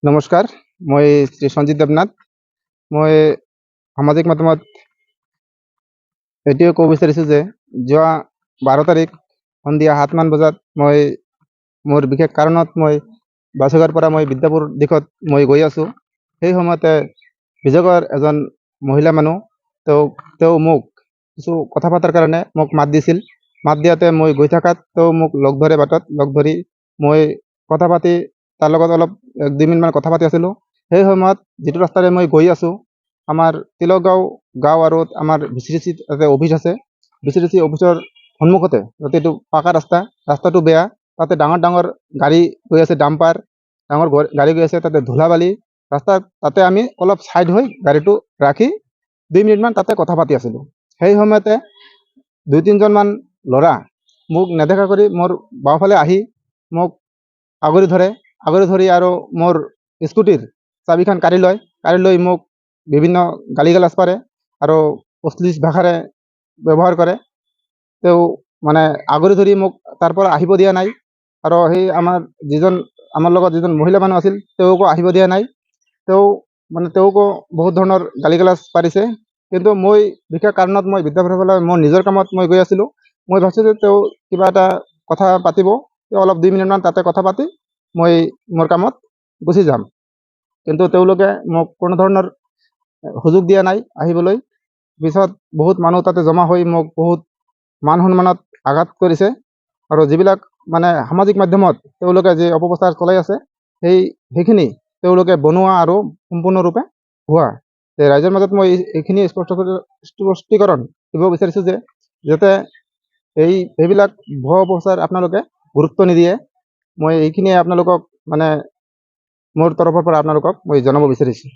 নমস্কাৰ, মই শ্ৰী সঞ্জিত দেৱনাথ। মই সামাজিক মাধ্যমত এইটোৱে ক'ব বিচাৰিছোঁ যে যোৱা 12 তাৰিখ সন্ধিয়া 7মান বজাত মই মোৰ বিশেষ কাৰণত মই বাছগাঁৱৰ পৰা মই বিদ্যাপুৰ দিশত মই গৈ আছোঁ। সেই সময়তে বিজয়গড়ৰ এজন মহিলা মানুহ তেওঁ মোক কিছু কথা পতাৰ কাৰণে মোক মাত দিছিল। মাত দিয়াতে মই গৈ থকাত তেওঁ মোক লগ ধৰে, বাটত লগ ধৰি মই কথা পাতি তাৰ লগত অলপ 1-2 মিনিটমান কথা পাতি আছিলোঁ। সেই সময়ত যিটো ৰাস্তাৰে মই গৈ আছোঁ, আমাৰ তিলকগাঁও গাঁও আৰু আমাৰ VCDC তাতে অফিচ আছে। VCDC অফিচৰ সন্মুখতে যাতে এইটো পাকা ৰাস্তাটো বেয়া, তাতে ডাঙৰ ডাঙৰ গাড়ী গৈ আছে, ডাম্পাৰ ডাঙৰ গাড়ী গৈ আছে, তাতে ধূলা বালি ৰাস্তাত। তাতে আমি অলপ ছাইড হৈ গাড়ীটো ৰাখি 2 মিনিটমান তাতে কথা পাতি আছিলোঁ। সেই সময়তে 2-3জনমান ল'ৰা মোক নেদেখা কৰি মোৰ বাওঁফালে আহি মোক আগুৰি ধৰি আৰু মোৰ স্কুটিৰ চাবিখন কাঢ়ি লৈ মোক বিভিন্ন গালি-গালাজ পাৰে আৰু অশ্লীল ভাষাৰে ব্যৱহাৰ কৰে। তেওঁ মানে আগুৰি ধৰি মোক তাৰ পৰা আহিব দিয়া নাই আৰু সেই আমাৰ লগত যিজন মহিলা মানুহ আছিল তেওঁকো আহিব দিয়া নাই। তেওঁকো বহুত ধৰণৰ গালি-গালাজ পাৰিছে। কিন্তু মই বিশেষ কাৰণত মই বিদ্যাপুৰলৈ মোৰ নিজৰ কামত মই গৈ আছিলোঁ। মই ভাবিছোঁ যে তেওঁ কিবা এটা কথা পাতিব, তেওঁ অলপ 2 মিনিটমান তাতে কথা পাতি মই মোৰ কামত গুচি যাম। কিন্তু তেওঁলোকে মোক কোনো ধৰণৰ সুযোগ দিয়া নাই আহিবলৈ। পিছত বহুত মানুহ তাতে জমা হৈ মোক বহুত মান সন্মানত আঘাত কৰিছে আৰু যিবিলাক মানে সামাজিক মাধ্যমত তেওঁলোকে যি অপপ্ৰচাৰ চলাই আছে সেইখিনি তেওঁলোকে বনোৱা আৰু সম্পূৰ্ণৰূপে ভুৱা। ৰাইজৰ মাজত মই এইখিনি স্পষ্টীকৰণ দিব বিচাৰিছোঁ যে যাতে এইবিলাক ভুৱা অপপ্ৰচাৰ আপোনালোকে গুৰুত্ব নিদিয়ে। মই এইখিনিয়ে আপোনালোকক মানে মোৰ তৰফৰ পৰা আপোনালোকক মই জনাব বিচাৰিছোঁ।